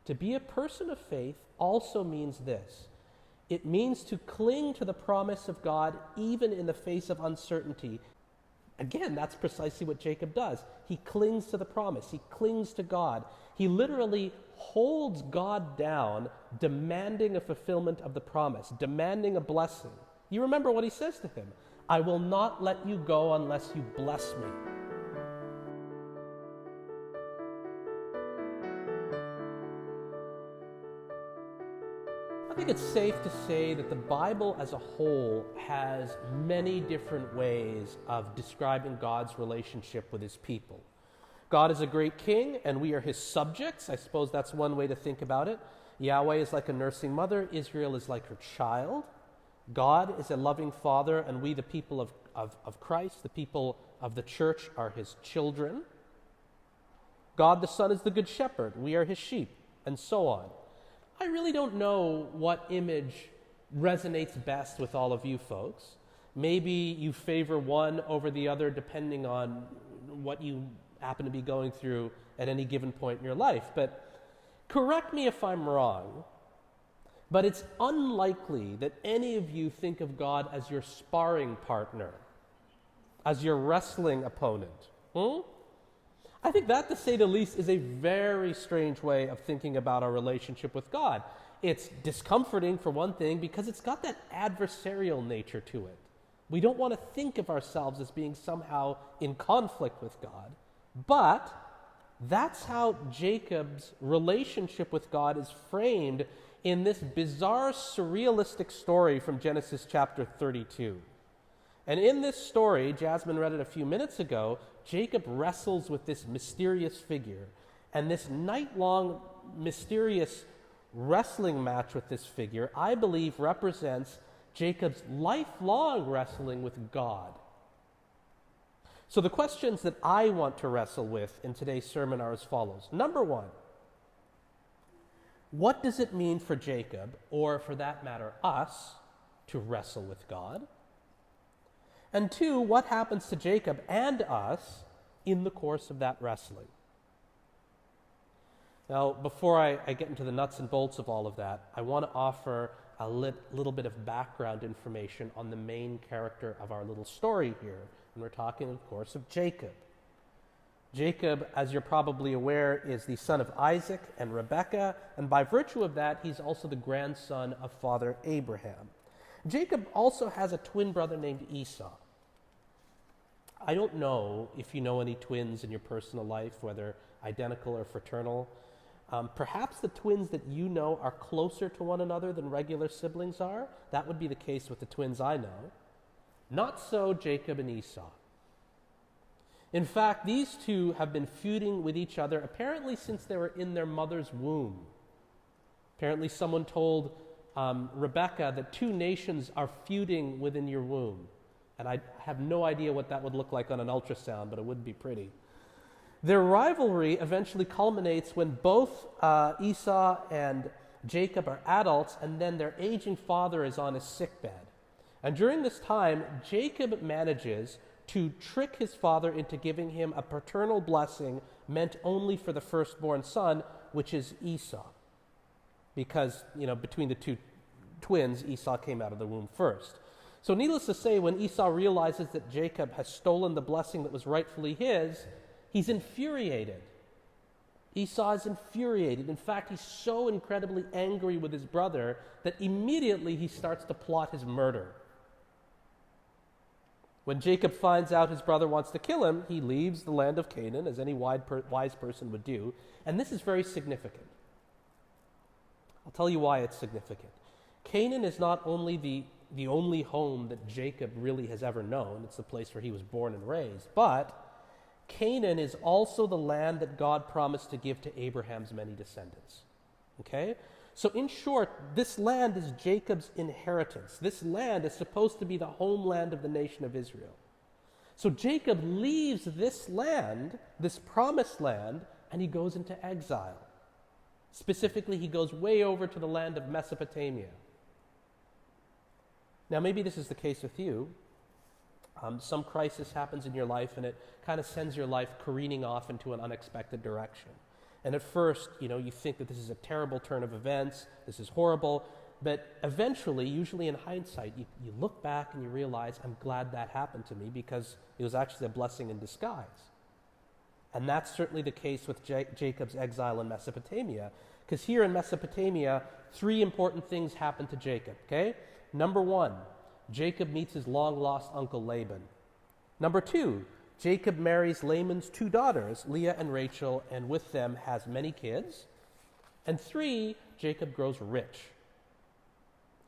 To be a person of faith also means this. It means to cling to the promise of God even in the face of uncertainty. Again, that's precisely what Jacob does. He clings to the promise. He clings to God. He literally holds God down, demanding a fulfillment of the promise, demanding a blessing. You remember what he says to him, I will not let you go unless you bless me. I think it's safe to say that the Bible as a whole has many different ways of describing God's relationship with his people. God is a great king, and we are his subjects. I suppose that's one way to think about it. Yahweh is like a nursing mother. Israel is like her child. God is a loving father, and we, the people of Christ, the people of the church, are his children. God the Son is the good shepherd. We are his sheep, and so on. I really don't know what image resonates best with all of you folks. Maybe you favor one over the other depending on what you happen to be going through at any given point in your life. But correct me if I'm wrong, but it's unlikely that any of you think of God as your sparring partner, as your wrestling opponent. I think that, to say the least, is a very strange way of thinking about our relationship with God. It's discomforting, for one thing, because it's got that adversarial nature to it. We don't want to think of ourselves as being somehow in conflict with God. But that's how Jacob's relationship with God is framed in this bizarre, surrealistic story from Genesis chapter 32. And in this story, Jasmine read it a few minutes ago, Jacob wrestles with this mysterious figure. And this night-long, mysterious wrestling match with this figure, I believe, represents Jacob's lifelong wrestling with God. So the questions that I want to wrestle with in today's sermon are as follows. Number one, what does it mean for Jacob, or for that matter, us, to wrestle with God? And two, what happens to Jacob and us in the course of that wrestling? Now, before I get into the nuts and bolts of all of that, I want to offer a little bit of background information on the main character of our little story here. And we're talking, of course, of Jacob. Jacob, as you're probably aware, is the son of Isaac and Rebekah, and by virtue of that, he's also the grandson of Father Abraham. Jacob also has a twin brother named Esau. I don't know if you know any twins in your personal life, whether identical or fraternal. Perhaps the twins that you know are closer to one another than regular siblings are. That would be the case with the twins I know. Not so Jacob and Esau. In fact, these two have been feuding with each other apparently since they were in their mother's womb. Apparently someone told Rebekah that two nations are feuding within your womb. And I have no idea what that would look like on an ultrasound, but it would be pretty. Their rivalry eventually culminates when both Esau and Jacob are adults, and then their aging father is on his sickbed. And during this time, Jacob manages to trick his father into giving him a paternal blessing meant only for the firstborn son, which is Esau. Because, between the two twins, Esau came out of the womb first. So needless to say, when Esau realizes that Jacob has stolen the blessing that was rightfully his, he's infuriated. Esau is infuriated. In fact, he's so incredibly angry with his brother that immediately he starts to plot his murder. When Jacob finds out his brother wants to kill him, he leaves the land of Canaan, as any wise person would do. And this is very significant. I'll tell you why it's significant. Canaan is not only the only home that Jacob really has ever known. It's the place where he was born and raised. But Canaan is also the land that God promised to give to Abraham's many descendants. Okay? So in short, this land is Jacob's inheritance. This land is supposed to be the homeland of the nation of Israel. So Jacob leaves this land, this promised land, and he goes into exile. Specifically, he goes way over to the land of Mesopotamia. Now, maybe this is the case with you. Some crisis happens in your life, and it kind of sends your life careening off into an unexpected direction. And at first, you think that this is a terrible turn of events, this is horrible, but eventually, usually in hindsight, you look back and you realize, I'm glad that happened to me because it was actually a blessing in disguise. And that's certainly the case with Jacob's exile in Mesopotamia, because here in Mesopotamia, 3 important things happen to Jacob, okay? Number 1, Jacob meets his long-lost uncle Laban. Number 2, Jacob marries Laban's 2 daughters, Leah and Rachel, and with them has many kids. And 3, Jacob grows rich.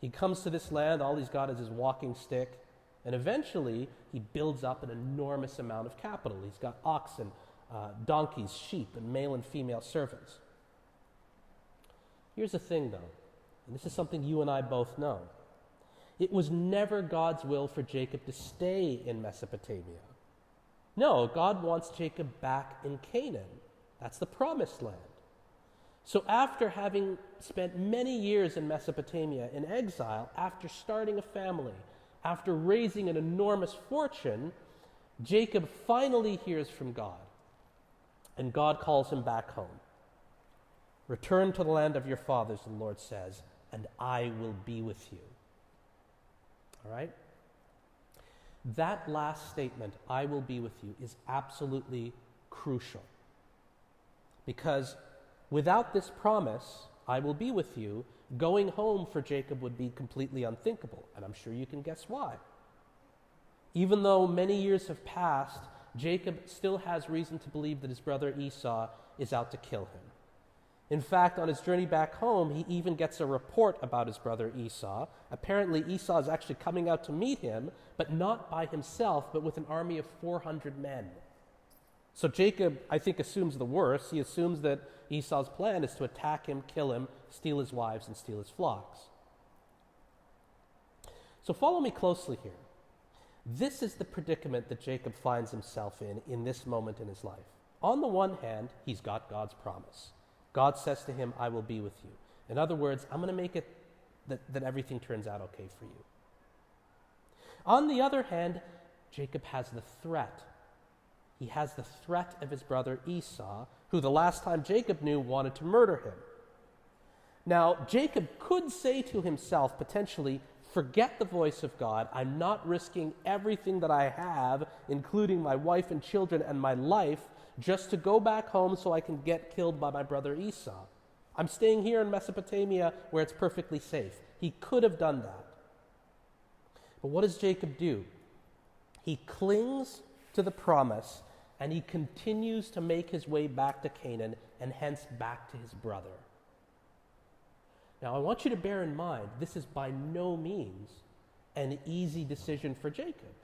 He comes to this land, all he's got is his walking stick, and eventually he builds up an enormous amount of capital. He's got oxen, donkeys, sheep, and male and female servants. Here's the thing, though, and this is something you and I both know. It was never God's will for Jacob to stay in Mesopotamia. No, God wants Jacob back in Canaan. That's the promised land. So after having spent many years in Mesopotamia in exile, after starting a family, after raising an enormous fortune, Jacob finally hears from God. And God calls him back home. Return to the land of your fathers, the Lord says, and I will be with you. All right? That last statement, I will be with you, is absolutely crucial. Because without this promise, I will be with you, going home for Jacob would be completely unthinkable. And I'm sure you can guess why. Even though many years have passed, Jacob still has reason to believe that his brother Esau is out to kill him. In fact, on his journey back home, he even gets a report about his brother Esau. Apparently, Esau is actually coming out to meet him, but not by himself, but with an army of 400 men. So Jacob, I think, assumes the worst. He assumes that Esau's plan is to attack him, kill him, steal his wives, and steal his flocks. So follow me closely here. This is the predicament that Jacob finds himself in this moment in his life. On the one hand, he's got God's promise. God says to him, I will be with you. In other words, I'm going to make it that everything turns out okay for you. On the other hand, Jacob has the threat. He has the threat of his brother Esau, who the last time Jacob knew wanted to murder him. Now, Jacob could say to himself, potentially, forget the voice of God. I'm not risking everything that I have, including my wife and children and my life, just to go back home so I can get killed by my brother Esau. I'm staying here in Mesopotamia where it's perfectly safe. He could have done that. But what does Jacob do? He clings to the promise and he continues to make his way back to Canaan and hence back to his brother. Now, I want you to bear in mind, this is by no means an easy decision for Jacob.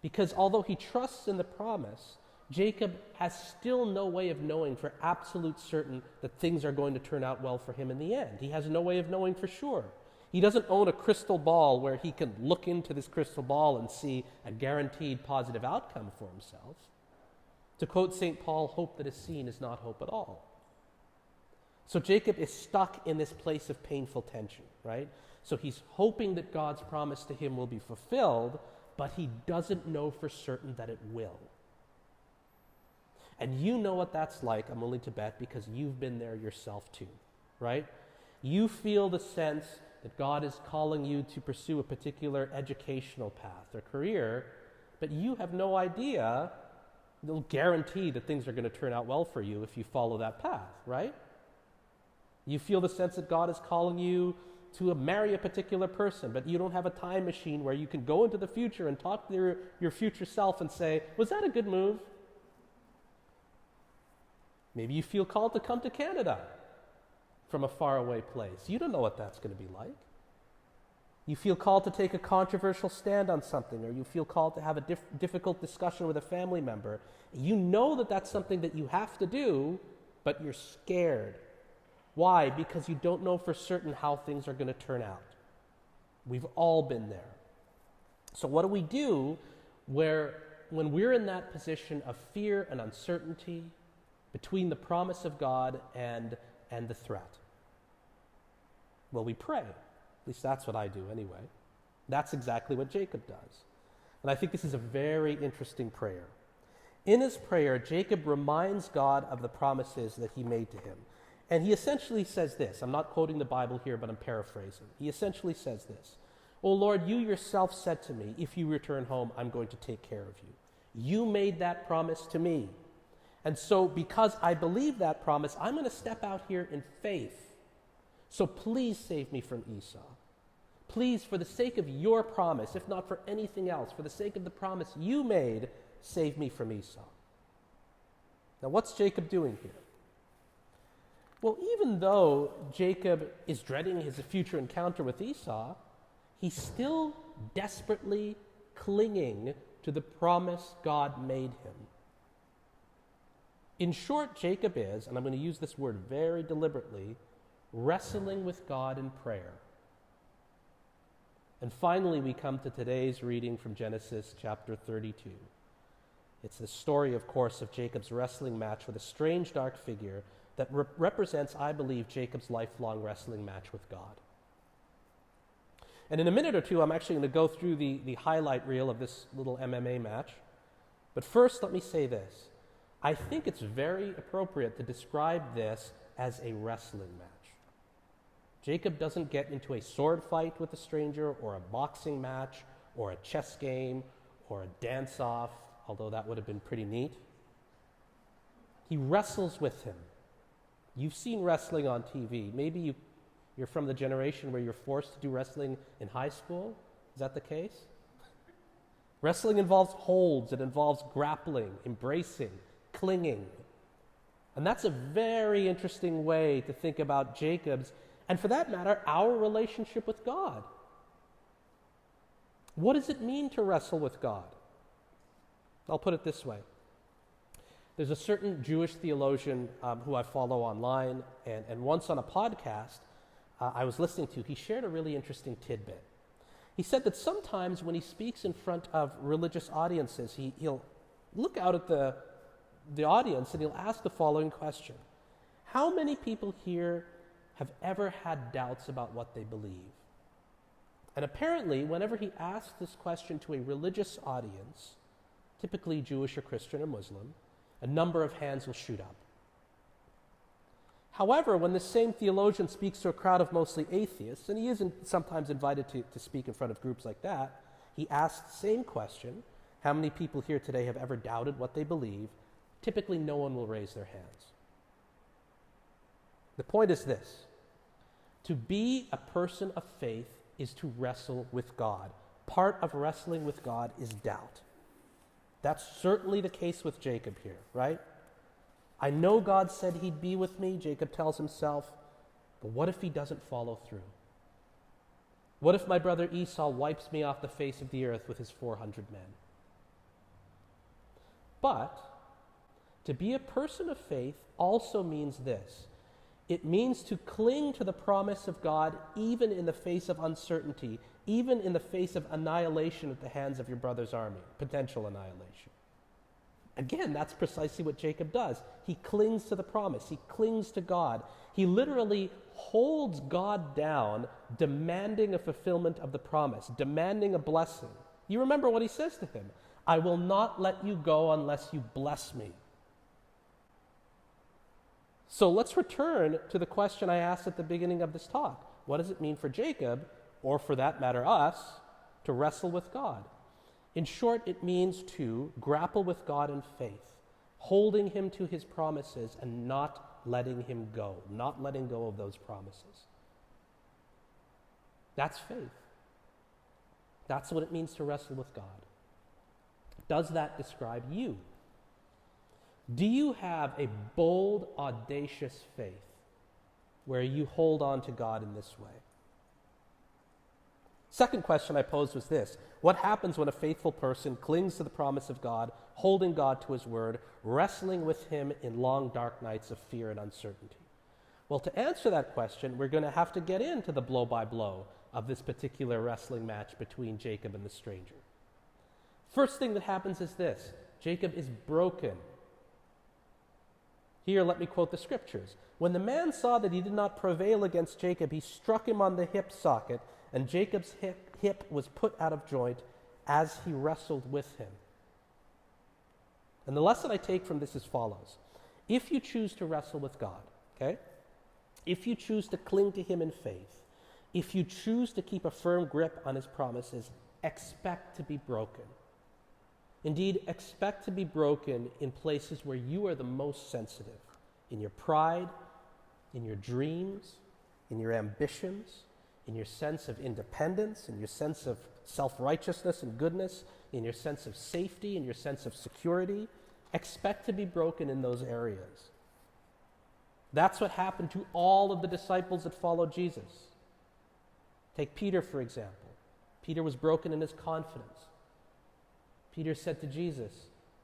Because although he trusts in the promise, Jacob has still no way of knowing for absolute certain that things are going to turn out well for him in the end. He has no way of knowing for sure. He doesn't own a crystal ball where he can look into this crystal ball and see a guaranteed positive outcome for himself. To quote St. Paul, hope that is seen is not hope at all. So Jacob is stuck in this place of painful tension, right? So he's hoping that God's promise to him will be fulfilled, but he doesn't know for certain that it will. And you know what that's like, I'm willing to bet, because you've been there yourself too, right? You feel the sense that God is calling you to pursue a particular educational path or career, but you have no idea, no guarantee that things are going to turn out well for you if you follow that path, right? You feel the sense that God is calling you to marry a particular person, but you don't have a time machine where you can go into the future and talk to your future self and say, was that a good move? Maybe you feel called to come to Canada from a faraway place. You don't know what that's going to be like. You feel called to take a controversial stand on something, or you feel called to have a difficult discussion with a family member. You know that that's something that you have to do, but you're scared. Why? Because you don't know for certain how things are going to turn out. We've all been there. So what do we do when we're in that position of fear and uncertainty between the promise of God and the threat? Well, we pray. At least that's what I do anyway. That's exactly what Jacob does. And I think this is a very interesting prayer. In his prayer, Jacob reminds God of the promises that he made to him. And he essentially says this. I'm not quoting the Bible here, but I'm paraphrasing. He essentially says this. "O Lord, you yourself said to me, if you return home, I'm going to take care of you. You made that promise to me. And so because I believe that promise, I'm going to step out here in faith. So please save me from Esau. Please, for the sake of your promise, if not for anything else, for the sake of the promise you made, save me from Esau." Now, what's Jacob doing here? Well, even though Jacob is dreading his future encounter with Esau, he's still desperately clinging to the promise God made him. In short, Jacob is, and I'm going to use this word very deliberately, wrestling with God in prayer. And finally, we come to today's reading from Genesis chapter 32. It's the story, of course, of Jacob's wrestling match with a strange dark figure that represents, I believe, Jacob's lifelong wrestling match with God. And in a minute or two, I'm actually going to go through the highlight reel of this little MMA match. But first, let me say this. I think it's very appropriate to describe this as a wrestling match. Jacob doesn't get into a sword fight with a stranger or a boxing match or a chess game or a dance-off, although that would have been pretty neat. He wrestles with him. You've seen wrestling on TV. Maybe you're from the generation where you're forced to do wrestling in high school. Is that the case? Wrestling involves holds. It involves grappling, embracing, clinging. And that's a very interesting way to think about Jacob's, and for that matter, our relationship with God. What does it mean to wrestle with God? I'll put it this way. There's a certain Jewish theologian who I follow online, and once on a podcast I was listening to, he shared a really interesting tidbit. He said that sometimes when he speaks in front of religious audiences, he'll look out at the audience and he'll ask the following question. How many people here have ever had doubts about what they believe? And apparently, whenever he asks this question to a religious audience, typically Jewish or Christian or Muslim, a number of hands will shoot up. However, when this same theologian speaks to a crowd of mostly atheists, and he is sometimes invited to speak in front of groups like that, he asks the same question, how many people here today have ever doubted what they believe? Typically, no one will raise their hands. The point is this. To be a person of faith is to wrestle with God. Part of wrestling with God is doubt. That's certainly the case with Jacob here, right? I know God said he'd be with me, Jacob tells himself, but what if he doesn't follow through? What if my brother Esau wipes me off the face of the earth with his 400 men? But to be a person of faith also means this. It means to cling to the promise of God even in the face of uncertainty, even in the face of annihilation at the hands of your brother's army, potential annihilation. Again, that's precisely what Jacob does. He clings to the promise. He clings to God. He literally holds God down, demanding a fulfillment of the promise, demanding a blessing. You remember what he says to him, I will not let you go unless you bless me. So let's return to the question I asked at the beginning of this talk. What does it mean for Jacob, or for that matter us, to wrestle with God? In short, it means to grapple with God in faith, holding him to his promises and not letting him go, not letting go of those promises. That's faith. That's what it means to wrestle with God. Does that describe you? Do you have a bold, audacious faith where you hold on to God in this way? Second question I posed was this. What happens when a faithful person clings to the promise of God, holding God to his word, wrestling with him in long, dark nights of fear and uncertainty? Well, to answer that question, we're going to have to get into the blow-by-blow of this particular wrestling match between Jacob and the stranger. First thing that happens is this. Jacob is broken. Here, let me quote the scriptures. When the man saw that he did not prevail against Jacob, he struck him on the hip socket, and Jacob's hip was put out of joint as he wrestled with him. And the lesson I take from this is follows. If you choose to wrestle with God, okay? If you choose to cling to him in faith, if you choose to keep a firm grip on his promises, expect to be broken. Indeed, expect to be broken in places where you are the most sensitive, in your pride, in your dreams, in your ambitions, in your sense of independence, in your sense of self-righteousness and goodness, in your sense of safety, in your sense of security. Expect to be broken in those areas. That's what happened to all of the disciples that followed Jesus. Take Peter, for example. Peter was broken in his confidence. Peter said to Jesus,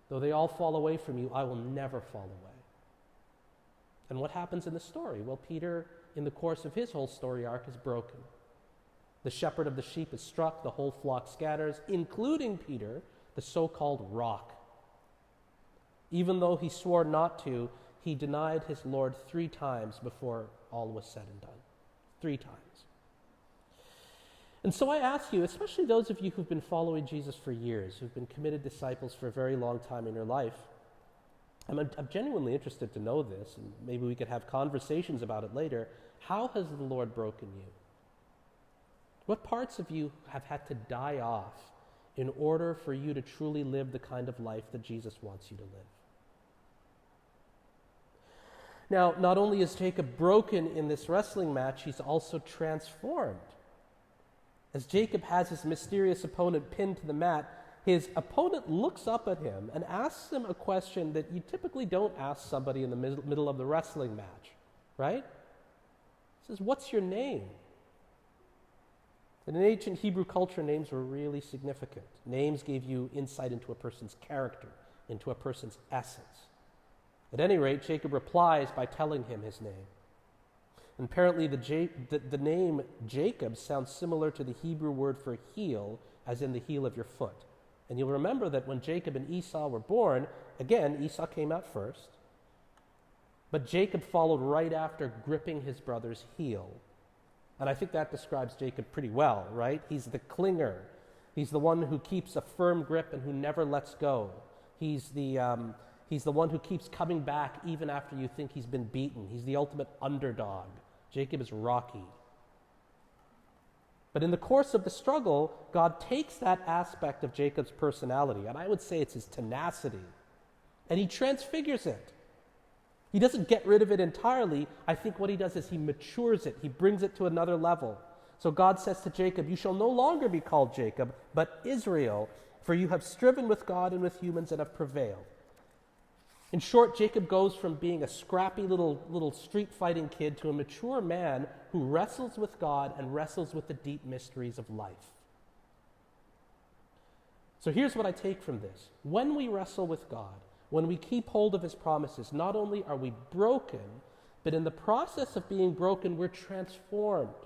though they all fall away from you, I will never fall away. And what happens in the story? Well, Peter, in the course of his whole story arc, is broken. The shepherd of the sheep is struck, the whole flock scatters, including Peter, the so-called rock. Even though he swore not to, he denied his Lord 3 times before all was said and done. 3 times. And so I ask you, especially those of you who've been following Jesus for years, who've been committed disciples for a very long time in your life, I'm genuinely interested to know this, and maybe we could have conversations about it later. How has the Lord broken you? What parts of you have had to die off in order for you to truly live the kind of life that Jesus wants you to live? Now, not only is Jacob broken in this wrestling match, he's also transformed. As Jacob has his mysterious opponent pinned to the mat, his opponent looks up at him and asks him a question that you typically don't ask somebody in the middle of the wrestling match, right? He says, "What's your name?" And in ancient Hebrew culture, names were really significant. Names gave you insight into a person's character, into a person's essence. At any rate, Jacob replies by telling him his name. And apparently the name Jacob sounds similar to the Hebrew word for heel, as in the heel of your foot. And you'll remember that when Jacob and Esau were born, again, Esau came out first, but Jacob followed right after, gripping his brother's heel. And I think that describes Jacob pretty well, right? He's the clinger. He's the one who keeps a firm grip and who never lets go. He's the one who keeps coming back even after you think he's been beaten. He's the ultimate underdog. Jacob is Rocky. But in the course of the struggle, God takes that aspect of Jacob's personality, and I would say it's his tenacity, and he transfigures it. He doesn't get rid of it entirely. I think what he does is he matures it. He brings it to another level. So God says to Jacob, "You shall no longer be called Jacob, but Israel, for you have striven with God and with humans and have prevailed." In short, Jacob goes from being a scrappy little street-fighting kid to a mature man who wrestles with God and wrestles with the deep mysteries of life. So here's what I take from this. When we wrestle with God, when we keep hold of his promises, not only are we broken, but in the process of being broken, we're transformed.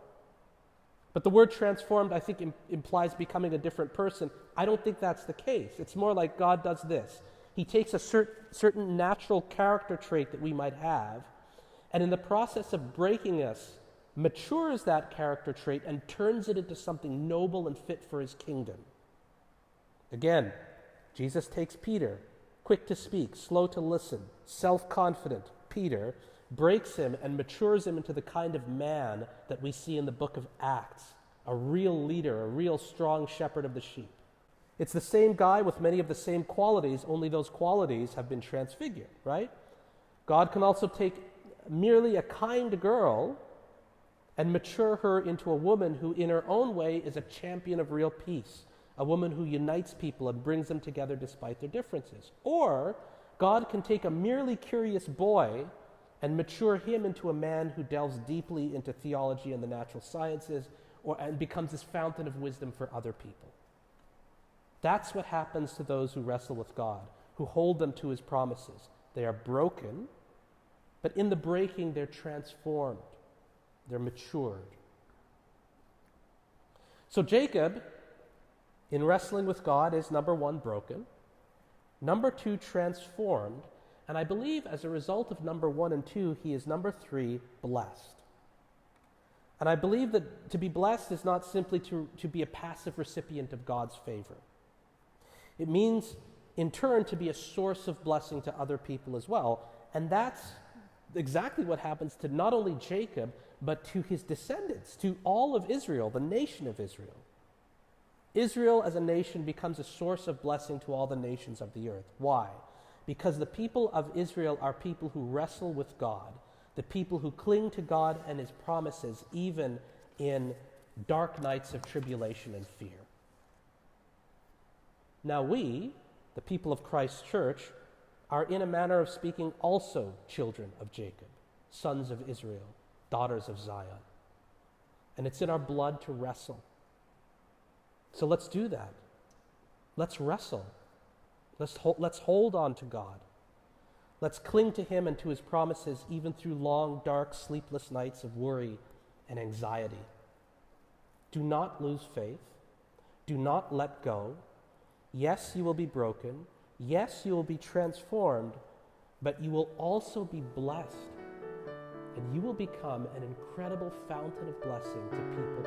But the word transformed, I think, implies becoming a different person. I don't think that's the case. It's more like God does this. He takes a certain natural character trait that we might have, and in the process of breaking us, matures that character trait and turns it into something noble and fit for his kingdom. Again, Jesus takes Peter, quick to speak, slow to listen, self-confident Peter, breaks him and matures him into the kind of man that we see in the book of Acts, a real leader, a real strong shepherd of the sheep. It's the same guy with many of the same qualities, only those qualities have been transfigured, right? God can also take merely a kind girl and mature her into a woman who in her own way is a champion of real peace, a woman who unites people and brings them together despite their differences. Or God can take a merely curious boy and mature him into a man who delves deeply into theology and the natural sciences and becomes this fountain of wisdom for other people. That's what happens to those who wrestle with God, who hold them to his promises. They are broken, but in the breaking, they're transformed. They're matured. So Jacob, in wrestling with God, is number 1, broken. Number 2, transformed. And I believe as a result of number 1 and 2, he is number 3, blessed. And I believe that to be blessed is not simply to be a passive recipient of God's favor. It means in turn to be a source of blessing to other people as well. And that's exactly what happens to not only Jacob, but to his descendants, to all of Israel, the nation of Israel. Israel as a nation becomes a source of blessing to all the nations of the earth. Why? Because the people of Israel are people who wrestle with God, the people who cling to God and his promises even in dark nights of tribulation and fear. Now we, the people of Christ's church, are in a manner of speaking also children of Jacob, sons of Israel, daughters of Zion. And it's in our blood to wrestle. So let's do that. Let's wrestle. Let's hold on to God. Let's cling to him and to his promises even through long, dark, sleepless nights of worry and anxiety. Do not lose faith. Do not let go. Yes, you will be broken. Yes, you will be transformed, but you will also be blessed. And you will become an incredible fountain of blessing to people